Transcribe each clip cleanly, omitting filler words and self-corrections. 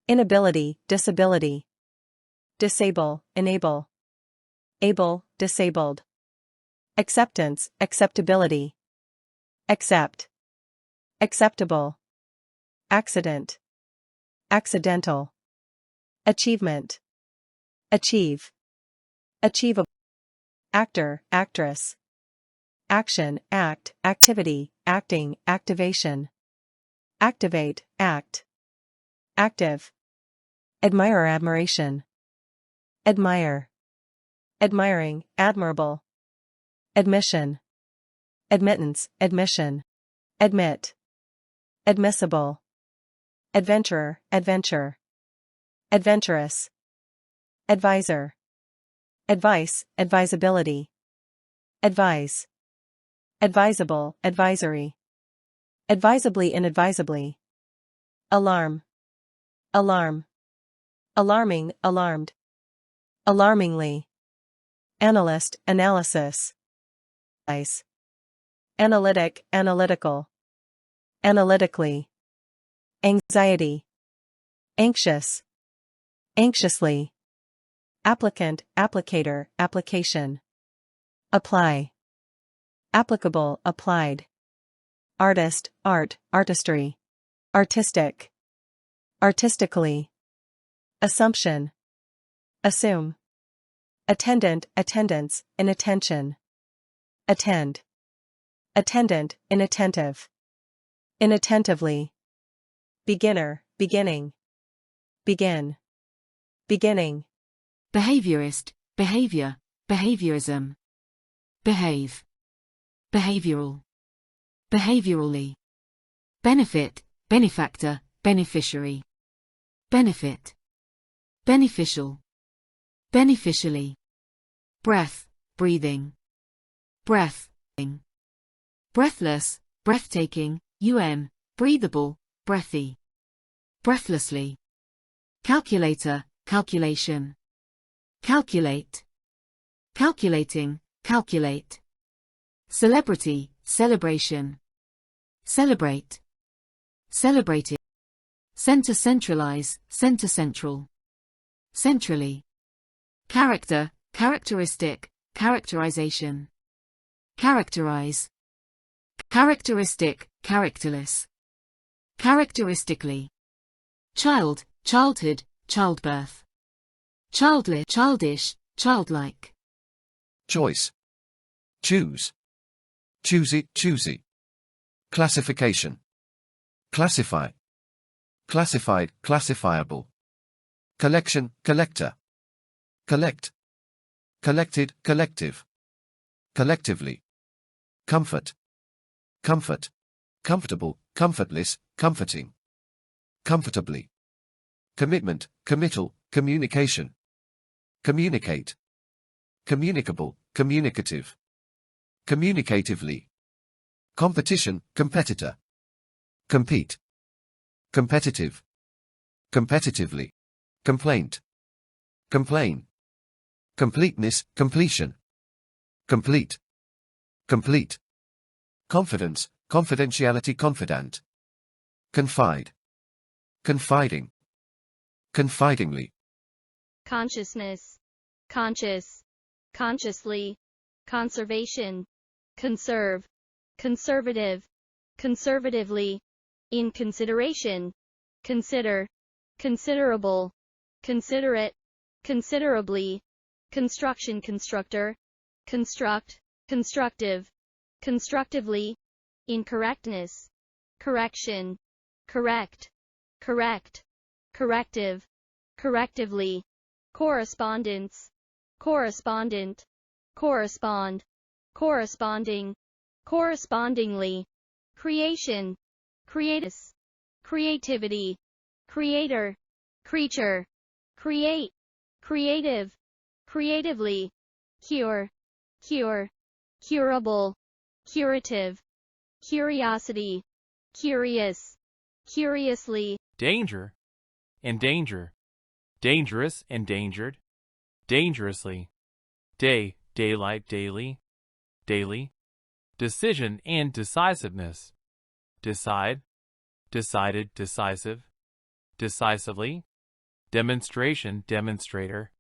inability, disability. Disable, enable. Able, disabled. Acceptance, acceptability. Accept. Acceptable. Accident. Accidental. Achievement. Achieve. Achievable. Actor, actress. Action, act, activity, acting, activation. Activate, act. Active. Admire, admiration. Admire. Admiring, admirable. Admission. Admittance, admission. Admit. Admissible. Adventurer, adventure. Adventurous. Advisor. Advice, advisability. Advise. Advisable, advisory. Advisably, inadvisably. Alarm. Alarm. Alarming, alarmed. Alarmingly. Analyst, analysis. Analyze. Analytic, analytical. Analytically. Anxiety. Anxious. Anxiously. Applicant, applicator, application. Apply. Applicable, applied. Artist, art, artistry. Artistic. Artistically. Assumption. Assume. Attendant, attendance, inattention. Attend. Attendant, inattentive. Inattentively. Beginner, beginning. Begin. Beginning. Behaviorist, behavior, behaviorism. Behave. Behavioral. Behaviorally. Benefit, benefactor, beneficiary. Benefit. Beneficial. Beneficially. Breath, breathing. Breath. Breathless, breathtaking, breathable, breathy. Breathlessly. Calculator, calculation. Calculate. Calculating, calculate. Celebrity, celebration. Celebrate. Celebrated. Center, centralize, center, central. Centrally. Character, characteristic, characterization. Characterize. Characteristic, characterless. Characteristically. Child, childhood, childbirth. Childless, childish, childlike. Choice. Choose. Choosy, choosy. Classification. Classify. Classified, classifiable. Collection, collector. Collect. Collected, collective. Collectively. Comfort. Comfort. Comfortable, comfortless, comforting. Comfortably. Commitment, committal, communication. Communicate. Communicable, communicative. Communicatively. Competition, competitor. Compete. Competitive. Competitively. Complaint. Complain. Completeness, completion. Complete. Complete. Confidence, confidentiality, confidant. Confide. Confiding. Confidingly. Consciousness. Conscious. Consciously. Conservation. Conserve. Conservative. Conservatively. In consideration. Consider. Considerable. Considerate. Considerably. Construction, constructor. Construct. Constructive. Constructively. Incorrectness. Correction. Correct. Correct. Corrective. Correctively. Correspondence. Correspondent. Correspond. Corresponding. Correspondingly. Creation. Creatus. Creativity. Creator. Creature. Create. Creative. Creatively. Cure. Cure. Curable. Curative. Curiosity. Curious. Curiously. Danger. Endanger. Dangerous, endangered. Dangerously. Day, daylight, daily. Daily. Decision and decisiveness. Decide. Decided, decisive. Decisively. demonstration, demonstrator,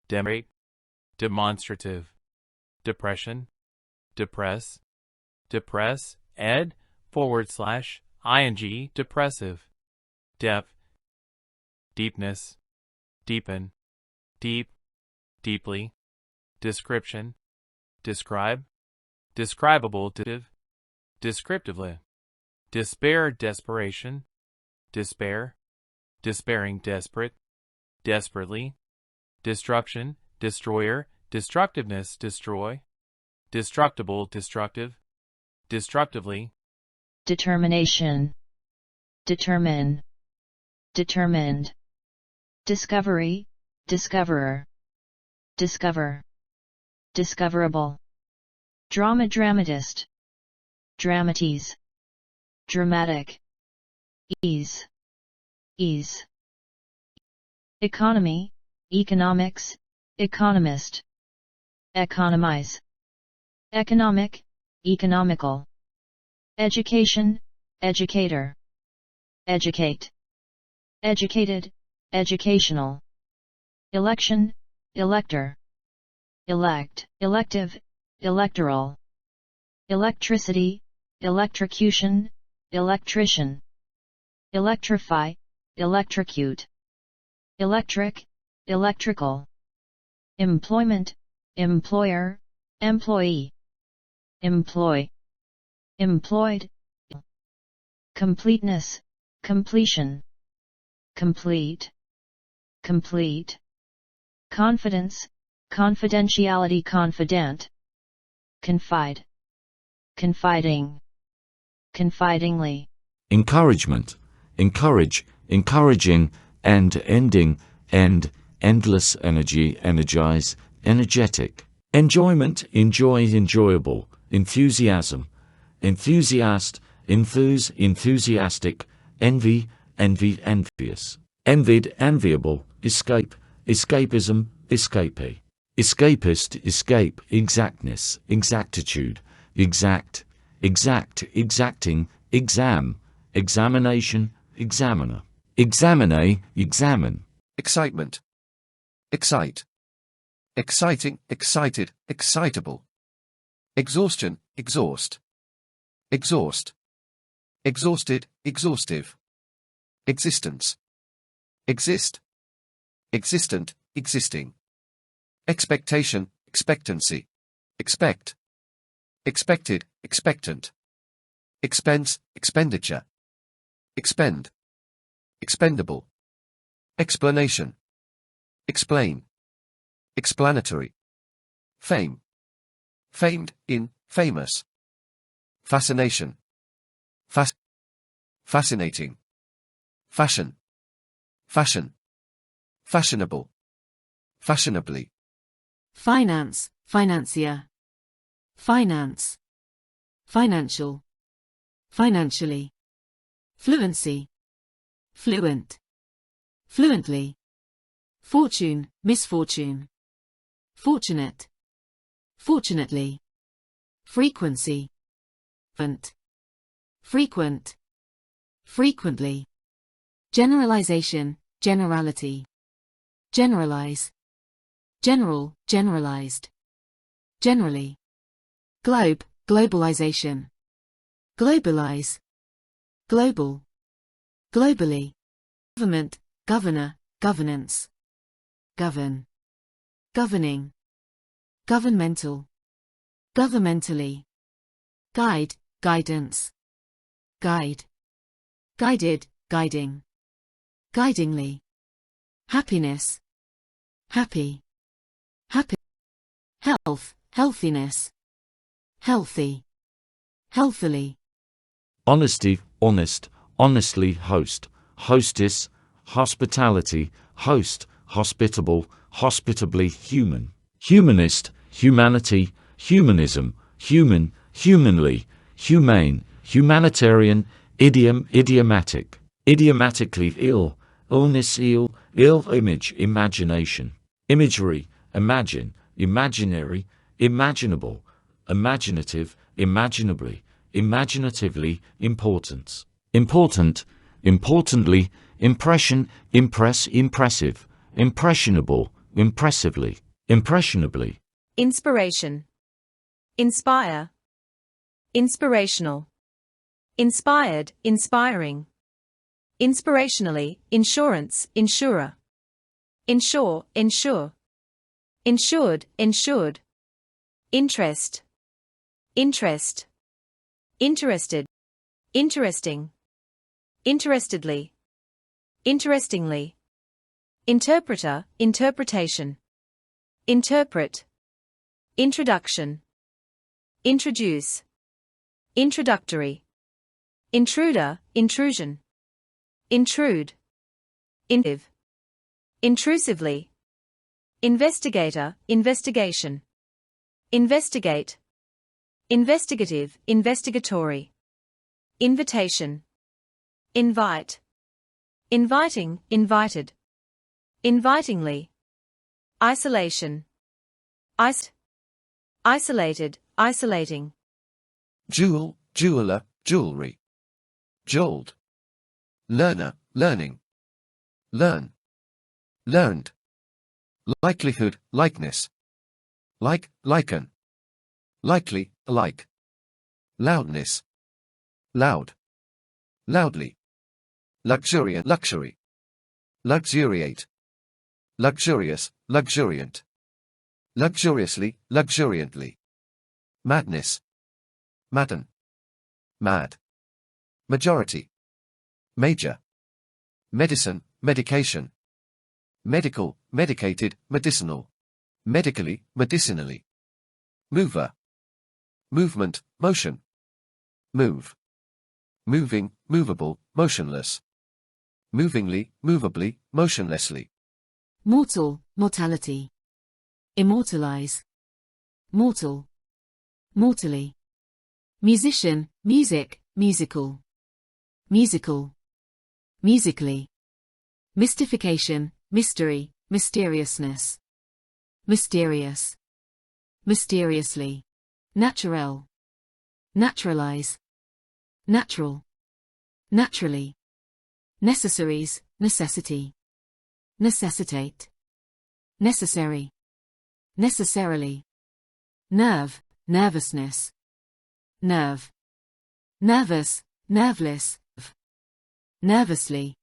demonstrate, demonstrative, depression, depress, depress, ed, /ing, depressive, depth, deepness, deepen, deep, deeply, description, describe, describable, descriptively, despair, desperation, despair, despairing, desperate, desperately, destruction, destroyer, destructiveness, destroy, destructible, destructive, destructively, determination, determine, determined, discovery, discoverer, discover, discoverable, drama, dramatist, dramatize, dramatic, ease, ease, economy, economics, economist, economize, economic, economical, education, educator, educate, educated, educational, election, elector, elect, elective, electoral, electricity, electrocution, electrician, electrify, electrocute, electric, electrical, employment, employer, employee, employ, employed, completeness, completion, complete, complete, confidence, confidentiality, confident, confide, confiding, confidingly, encouragement, encourage, encouraging, and ending, end, endless energy, energize, energetic, enjoyment, enjoy, enjoyable, enthusiasm, enthusiast, enthuse, enthusiastic, envy, envy, envious, envied, enviable, escape, escapism, escapee, escapist, escape, exactness, exactitude, exact, exact, exacting, exam, examination, examiner, examine, examine, excitement, excite, exciting, excited, excitable, exhaustion, exhaust, exhaust, exhausted, exhaustive, existence, exist, existent, existing, expectation, expectancy, expect, expected, expectant, expense, expenditure, expend, expendable, explanation, explain, explanatory, fame, famed, in, famous, fascination, fascinating, fashion, fashion, fashionable, fashionably, finance, financier, finance, financial, financially, fluency, fluent, fluently, fortune, misfortune, fortunate, fortunately, frequency, frequent, frequently, generalization, generality, generalize, general, generalized, generally, globe, globalization, globalize, global, globally, government, governor, governance, govern, governing, governmental, governmentally, guide, guidance, guide, guided, guiding, guidingly, happiness, happy, happy, health, healthiness, healthy, healthily, honesty, honest, honestly, host, hostess, hospitality, host, hospitable, hospitably, human, humanist, humanity, humanism, human, humanly, humane, humanitarian, idiom, idiomatic, idiomatically, ill, illness, ill image, imagination, imagery, imagine, imaginary, imaginable, imaginative, imaginably, imaginatively, importance, important, importantly, impression, impress, impressive, impressionable, impressively, impressionably. Inspiration. Inspire. Inspirational. Inspired, inspiring. Inspirationally, insurance, insurer. Insure, insure. Insured, insured. Interest. Interest. Interested. Interesting. Interestedly. Interestingly. Interpreter, interpretation. Interpret. Introduction. Introduce. Introductory. Intruder, intrusion. Intrude. Intive. Intrusively. Investigator, investigation. Investigate. Investigative, investigatory. Invitation. Invite. Inviting, invited. Invitingly. Isolation. Isolated, isolating. Jewel, jeweler, jewelry. Jeweled. Learner, learning. Learn. Learned. Likelihood, likeness. Like, liken. Likely, alike. Loudness. Loud. Loudly. Luxuriant, luxury. Luxuriate. Luxurious, luxuriant. Luxuriously, luxuriantly. Madness. Madden. Mad. Majority. Major. Medicine, medication. Medical, medicated, medicinal. Medically, medicinally. Mover. Movement, motion. Move. Moving, movable, motionless. Movingly, movably, motionlessly. Mortal, mortality. Immortalize. Mortal. Mortally. Musician, music, musical. Musical. Musically. Mystification, mystery, mysteriousness. Mysterious. Mysteriously. Naturel. Naturalize. Natural. Naturally. Necessaries, necessity. Necessitate. Necessary. Necessarily. Nerve, nervousness. Nerve. Nervous, nerveless. Nervously.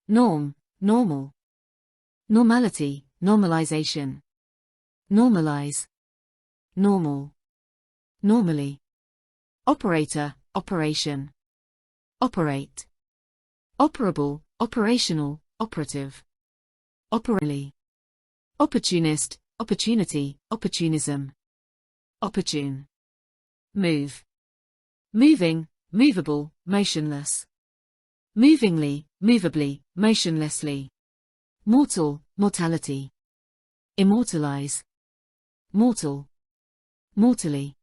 Norm, normal. Normality, normalization. Normalize. Normal. Normally. Operator, operation. Operate. Operable, operational, operative. Operally. Opportunist, opportunity, opportunism. Opportune. Move. Moving, movable, motionless. Movingly, movably, motionlessly. Mortal, mortality. Immortalize. Mortal. Mortally.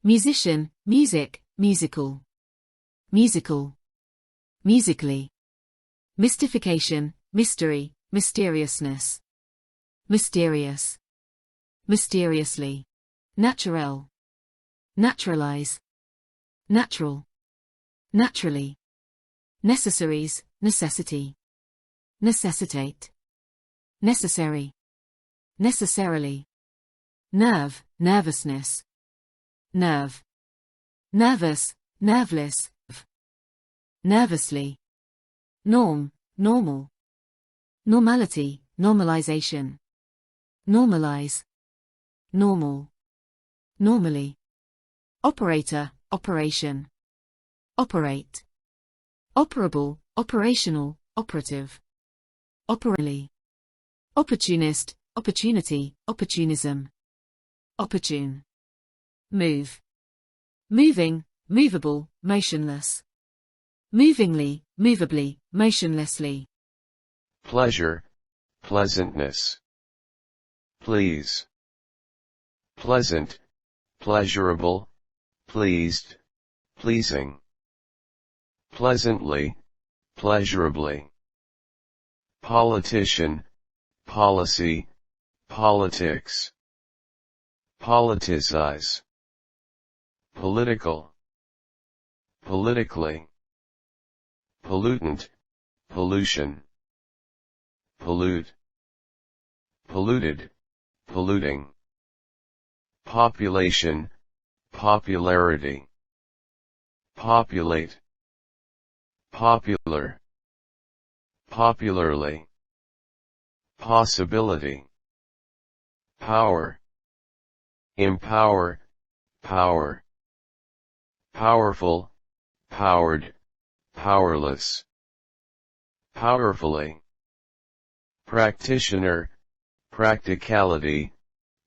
Musician, music, musical. Musical. Musically. Mystification, mystery, mysteriousness. Mysterious. Mysteriously. Naturel. Naturalize. Natural. Naturally. Necessaries, necessity. Necessitate. Necessary. Necessarily. Nerve, nervousness. Nerve. Nervous, nerveless. Nervously. Norm, normal. Normality, normalization. Normalize. Normal. Normally. Operator, operation. Operate. Operable, operational, operative. Operally. Opportunist, opportunity, opportunism. Opportune. Move. Moving, movable, motionless. Movingly, movably, motionlessly. Pleasure, pleasantness. Please. Pleasant, pleasurable, pleased, pleasing. Pleasantly, pleasurably. Politician, policy, politics. Politicize. Political. Politically. Pollutant, pollution, pollute, polluted, polluting, population, popularity, populate, popular, popularly, possibility, power, empower, power, powerful, powered, powerless, powerfully, practitioner, practicality,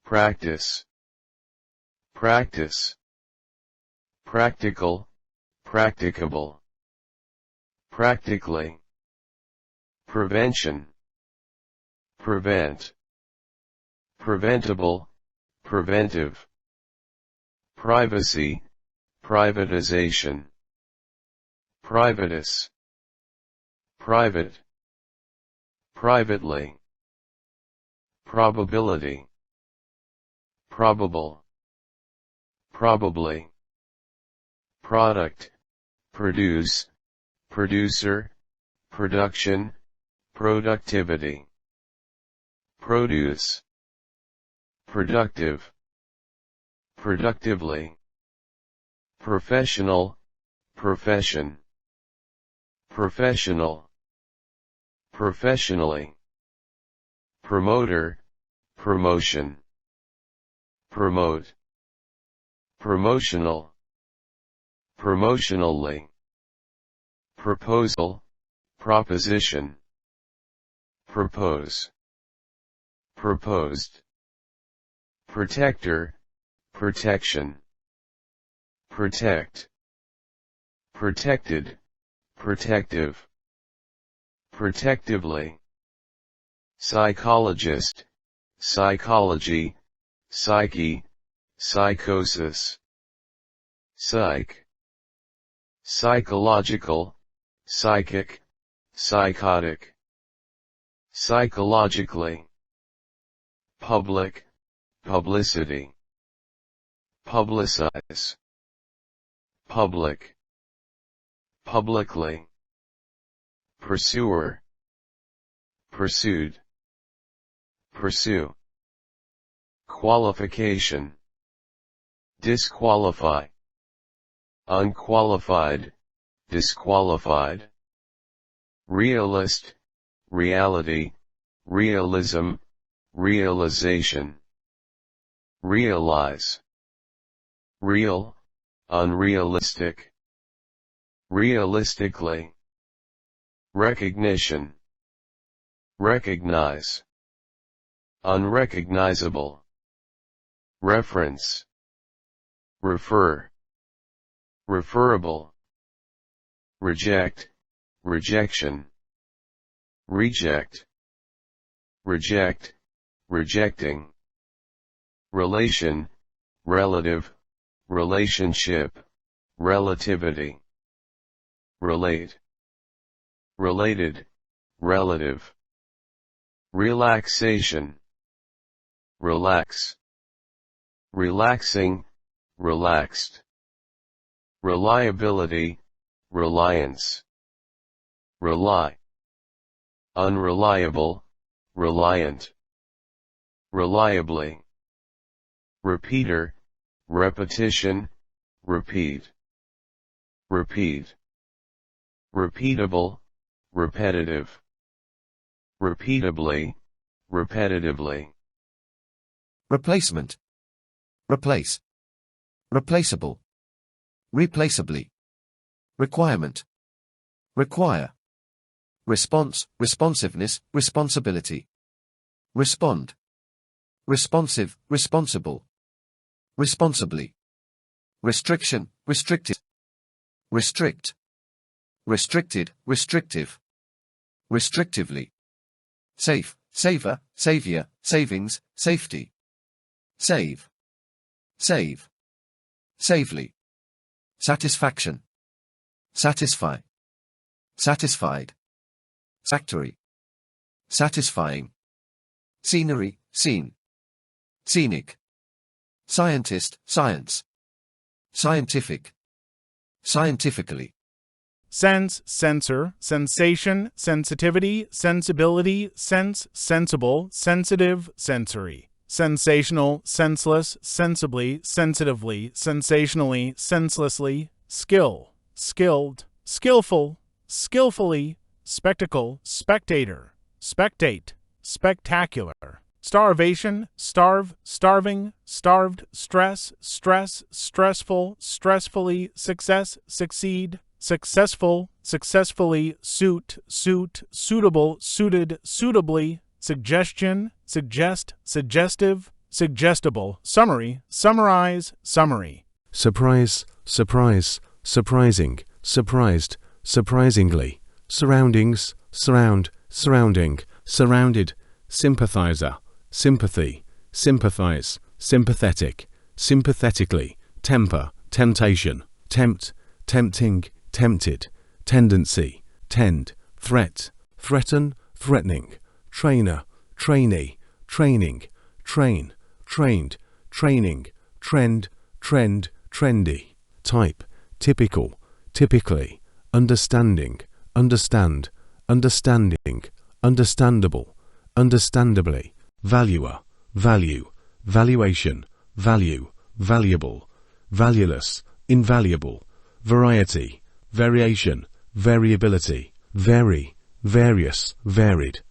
practice, practice, practical, practicable, practically, prevention, prevent, preventable, preventive, privacy, privatization, privatus, private, privately, probability, probable, probably, product, produce, producer, production, productivity, produce, productive, productively, professional, profession, professional, professionally, promoter, promotion, promote, promotional, promotionally, proposal, proposition, propose, proposed, protector, protection, protect, protected, protective, protectively, psychologist, psychology, psyche, psychosis, psych, psychological, psychic, psychotic, psychologically, public, publicity, publicize, public, publicly, pursuer, pursued, pursue, qualification, disqualify, unqualified, disqualified, realist, reality, realism, realization, realize, real, unrealistic, realistically, recognition, recognize, unrecognizable, reference, refer, referable, reject, rejection, reject, reject, rejecting, relation, relative, relationship, relativity, relate, related, relative, relaxation, relax, relaxing, relaxed, reliability, reliance, rely, unreliable, reliant, reliably, repeater, repetition, repeat, repeat, repeatable, repetitive, repeatably, repetitively, replacement, replace, replaceable, replaceably, requirement, require, response, responsiveness, responsibility, respond, responsive, responsible, responsibly, restriction, restricted, restrict, restricted, restrictive, restrictively, safe, saver, savior, savings, safety, save, save, savely, satisfaction, satisfy, satisfied, factory, satisfying, scenery, scene, scenic, scientist, science, scientific, scientifically, sense, sensor, sensation, sensitivity, sensibility, sense, sensible, sensitive, sensory, sensational, senseless, sensibly, sensitively, sensationally, senselessly, skill, skilled, skillful, skillfully, spectacle, spectator, spectate, spectacular, starvation, starve, starving, starved, stress, stress, stressful, stressfully, success, succeed, successful, successfully, suit, suit, suitable, suited, suitably, suggestion, suggest, suggestive, suggestible, summary, summarize, summary. Surprise, surprise, surprising, surprised, surprisingly, surroundings, surround, surrounding, surrounded, sympathizer, sympathy, sympathize, sympathetic, sympathetically, temper, temptation, tempt, tempting, tempted, tendency, tend, threat, threaten, threatening, trainer, trainee, training, train, trained, training, trend, trend, trendy, type, typical, typically, understanding, understand, understanding, understandable, understandably, valuer, value, valuation, value, valuable, valueless, invaluable, variety, variation, variability, vary, various, varied,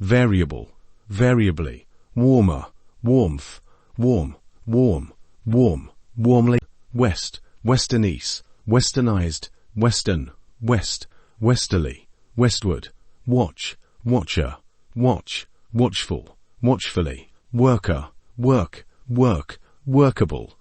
variable, variably, warmer, warmth, warm, warm, warm, warmly, west, westernese, westernized, western, west, westerly, westward, watch, watcher, watch, watchful, watchfully, worker, work, work, workable,